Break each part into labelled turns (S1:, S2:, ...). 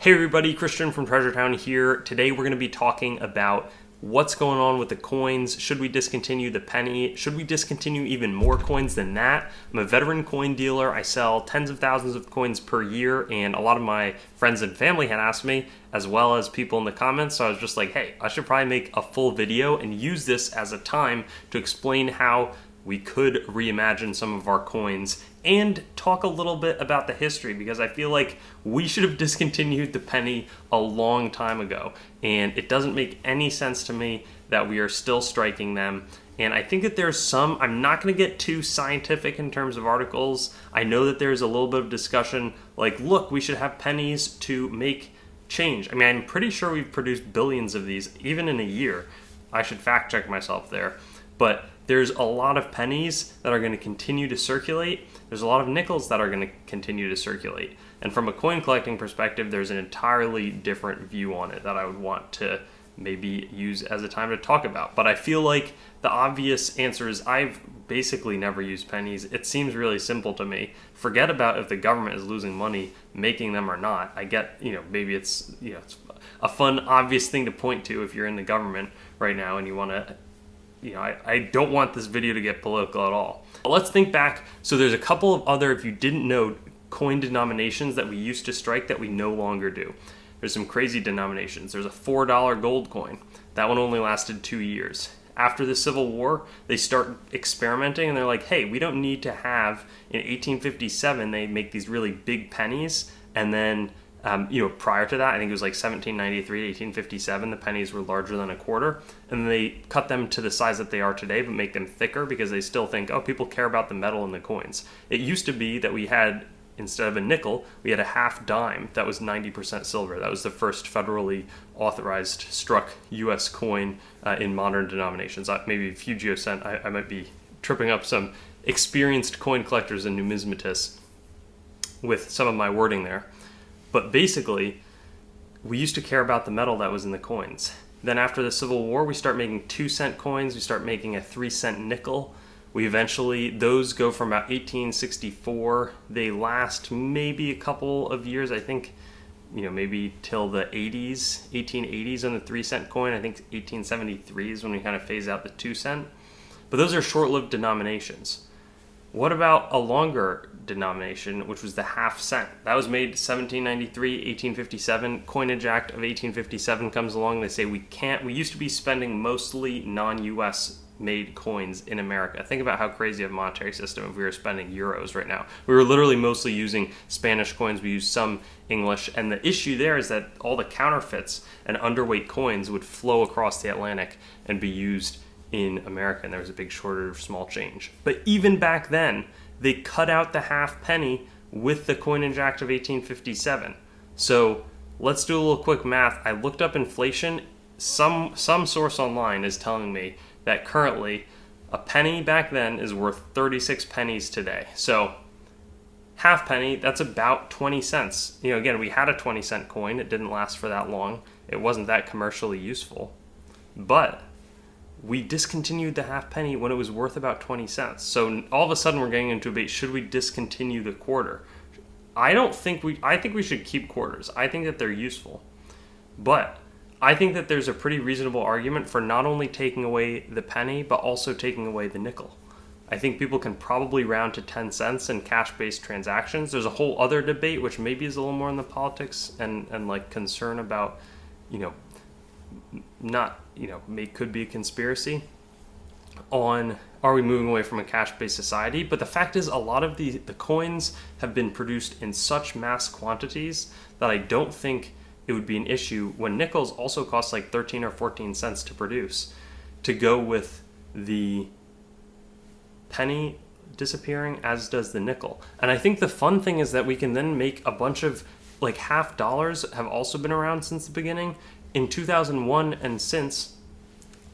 S1: Hey everybody, Christian from Treasure Town here. Today we're going to be talking about what's going on with the coins. Should we discontinue the penny? Should we discontinue even more coins than that? I'm a veteran coin dealer. I sell tens of thousands of coins per year, and a lot of my friends and family had asked me, as well as people in the comments, so I was just like, hey, I should probably make a full video and use this as a time to explain how we could reimagine some of our coins and talk a little bit about the history, because I feel like we should have discontinued the penny a long time ago, and it doesn't make any sense to me that we are still striking them. And I think that there's some, I'm not going to get too scientific in terms of articles. I know that there's a little bit of discussion like, look, we should have pennies to make change. I mean, I'm pretty sure we've produced billions of these, even in a year. I should fact check myself there. But there's a lot of pennies that are going to continue to circulate. There's a lot of nickels that are going to continue to circulate. And from a coin collecting perspective, there's an entirely different view on it that I would want to maybe use as a time to talk about. But I feel like the obvious answer is I've basically never used pennies. It seems really simple to me. Forget about if the government is losing money making them or not. I get, maybe it's a fun, obvious thing to point to if you're in the government right now and you want to, I don't want this video to get political at all. But let's think back. So there's a couple of other, if you didn't know, coin denominations that we used to strike that we no longer do. There's some crazy denominations. There's a $4 gold coin. That one only lasted 2 years. After the Civil War, they start experimenting and they're like, hey, we don't need to have, in 1857, they make these really big pennies. And then, prior to that, I think it was like 1793, 1857, the pennies were larger than a quarter. And they cut them to the size that they are today, but make them thicker because they still think, oh, people care about the metal in the coins. It used to be that we had, instead of a nickel, we had a half dime that was 90% silver. That was the first federally authorized struck U.S. coin in modern denominations. Maybe a few geocent. I might be tripping up some experienced coin collectors and numismatists with some of my wording there. But basically, we used to care about the metal that was in the coins. Then after the Civil War, we start making 2-cent coins. We start making a 3-cent nickel. Those go from about 1864. They last maybe a couple of years, I think, maybe till the 1880s on the 3-cent coin. I think 1873 is when we kind of phase out the 2-cent. But those are short-lived denominations. What about a longer denomination, which was the half cent? That was made 1793, 1857. Coinage Act of 1857 comes along. They say we used to be spending mostly non-US made coins in America. Think about how crazy of a monetary system if we were spending euros right now. We were literally mostly using Spanish coins. We used some English. And the issue there is that all the counterfeits and underweight coins would flow across the Atlantic and be used in America, and there was a big shortage of small change. But even back then, they cut out the half penny with the Coinage Act of 1857. So let's do a little quick math. I looked up inflation. Some source online is telling me that currently a penny back then is worth 36 pennies today. So half penny, that's about 20 cents. Again, we had a 20-cent coin. It didn't last for that long. It wasn't that commercially useful. But we discontinued the half penny when it was worth about 20 cents. So all of a sudden we're getting into a debate, should we discontinue the quarter? I think we should keep quarters. I think that they're useful. But I think that there's a pretty reasonable argument for not only taking away the penny, but also taking away the nickel. I think people can probably round to 10 cents in cash-based transactions. There's a whole other debate, which maybe is a little more in the politics and like concern about, could be a conspiracy on, are we moving away from a cash-based society? But the fact is, a lot of the coins have been produced in such mass quantities that I don't think it would be an issue when nickels also cost like 13 or 14 cents to produce, to go with the penny disappearing, as does the nickel. And I think the fun thing is that we can then make a bunch of, like, half dollars have also been around since the beginning. In 2001 and since,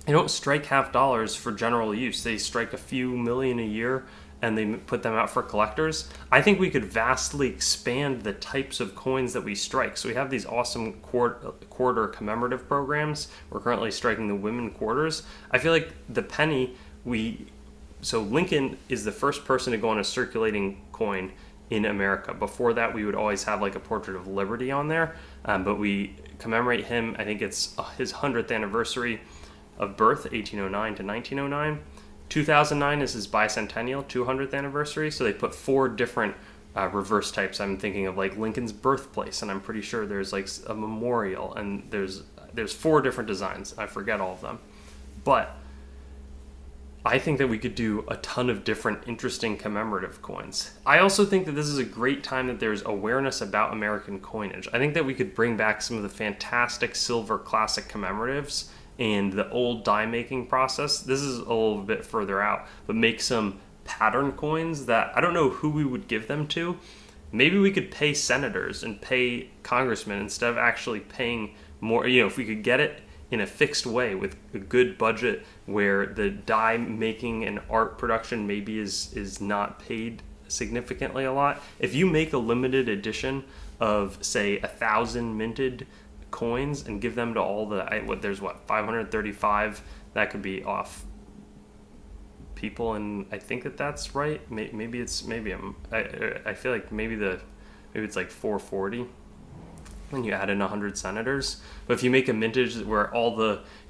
S1: they don't strike half dollars for general use. They strike a few million a year and they put them out for collectors. I think we could vastly expand the types of coins that we strike. So we have these awesome quarter commemorative programs. We're currently striking the women quarters. I feel like the penny, so Lincoln is the first person to go on a circulating coin in America. Before that, we would always have like a portrait of Liberty on there, but we commemorate him. I think it's his 100th anniversary of birth, 1809 to 1909. 2009 is his bicentennial, 200th anniversary. So they put 4 different reverse types. I'm thinking of like Lincoln's birthplace, and I'm pretty sure there's like a memorial, and there's 4 different designs. I forget all of them, but I think that we could do a ton of different interesting commemorative coins. I also think that this is a great time that there's awareness about American coinage. I think that we could bring back some of the fantastic silver classic commemoratives and the old die making process. This is a little bit further out, but make some pattern coins that I don't know who we would give them to. Maybe we could pay senators and pay congressmen instead of actually paying more. If we could get it in a fixed way with a good budget where the die making and art production maybe is not paid significantly a lot. If you make a limited edition of, say, 1,000 minted coins and give them to all there's 535 that could be off people, and I think that's right. I feel like maybe it's like 440 when you add in 100 senators. But if you make a mintage where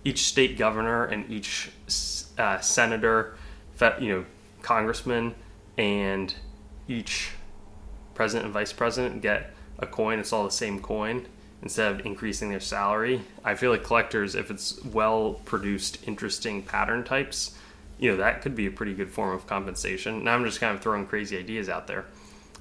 S1: each state governor and each senator, congressman, and each president and vice president get a coin, it's all the same coin instead of increasing their salary. I feel like collectors, if it's well produced, interesting pattern types, that could be a pretty good form of compensation. Now I'm just kind of throwing crazy ideas out there.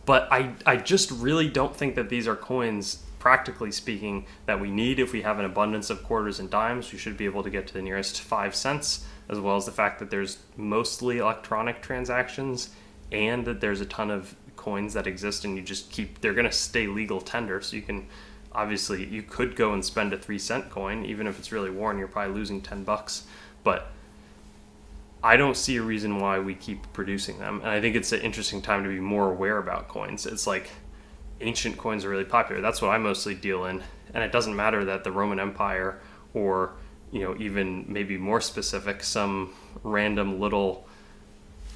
S1: But I just really don't think that these are coins, practically speaking, that we need. If we have an abundance of quarters and dimes, we should be able to get to the nearest 5 cents, as well as the fact that there's mostly electronic transactions and that there's a ton of coins that exist, and they're going to stay legal tender. So you could go and spend a 3-cent coin. Even if it's really worn, you're probably losing $10. But I don't see a reason why we keep producing them. And I think it's an interesting time to be more aware about coins. It's like ancient coins are really popular. That's what I mostly deal in. And it doesn't matter that the Roman Empire, or, even maybe more specific, some random little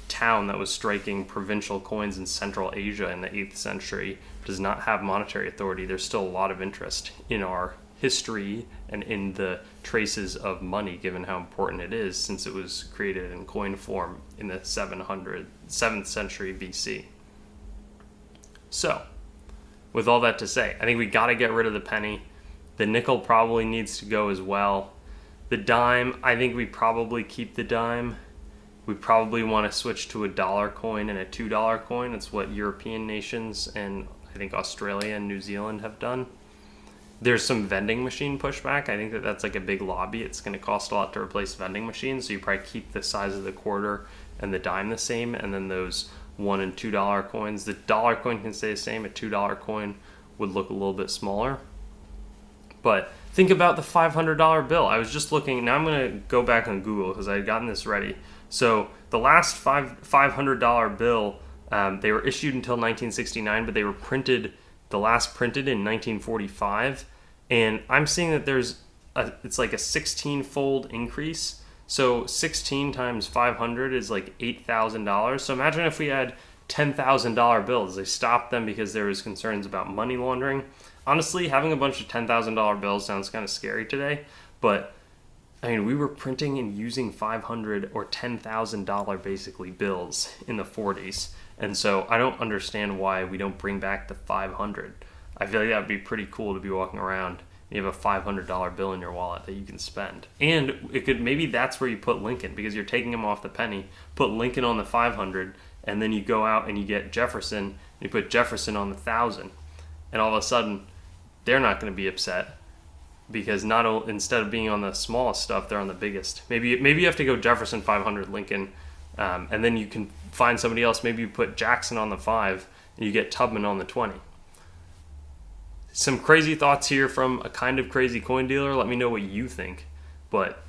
S1: town that was striking provincial coins in Central Asia in the 8th century does not have monetary authority. There's still a lot of interest in our history and in the traces of money, given how important it is since it was created in coin form in the 7th century BC. So, with all that to say, I think we got to get rid of the penny. The nickel probably needs to go as well. The dime, I think we probably keep the dime. We probably want to switch to a $1 coin and a $2 coin. It's what European nations and I think Australia and New Zealand have done. There's some vending machine pushback. I think that's like a big lobby. It's going to cost a lot to replace vending machines, so you probably keep the size of the quarter and the dime the same, and then those $1 and $2 coins. The dollar coin can stay the same. A $2 coin would look a little bit smaller. But think about the $500 bill. I was just looking. Now I'm going to go back on Google because I had gotten this ready. So the last $500 bill, they were issued until 1969, but they were last printed in 1945. And I'm seeing that it's like a 16-fold increase. So 16 times 500 is like $8,000. So imagine if we had $10,000 bills. They stopped them because there was concerns about money laundering. Honestly, having a bunch of $10,000 bills sounds kind of scary today, but we were printing and using $500 or $10,000 basically bills in the 40s. And so I don't understand why we don't bring back the 500. I feel like that would be pretty cool to be walking around. You have a $500 bill in your wallet that you can spend. And maybe that's where you put Lincoln, because you're taking him off the penny. Put Lincoln on the 500, and then you go out and you get Jefferson, and you put Jefferson on the 1,000. And all of a sudden, they're not going to be upset, because instead of being on the smallest stuff, they're on the biggest. Maybe you have to go Jefferson 500 Lincoln, and then you can find somebody else. Maybe you put Jackson on the 5, and you get Tubman on the 20. Some crazy thoughts here from a kind of crazy coin dealer. Let me know what you think. But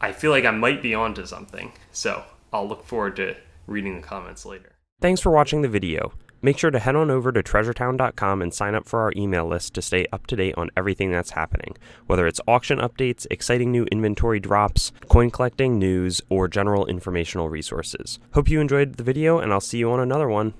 S1: I feel like I might be onto something. So I'll look forward to reading the comments later.
S2: Thanks for watching the video. Make sure to head on over to treasuretown.com and sign up for our email list to stay up to date on everything that's happening, whether it's auction updates, exciting new inventory drops, coin collecting news, or general informational resources. Hope you enjoyed the video, and I'll see you on another one.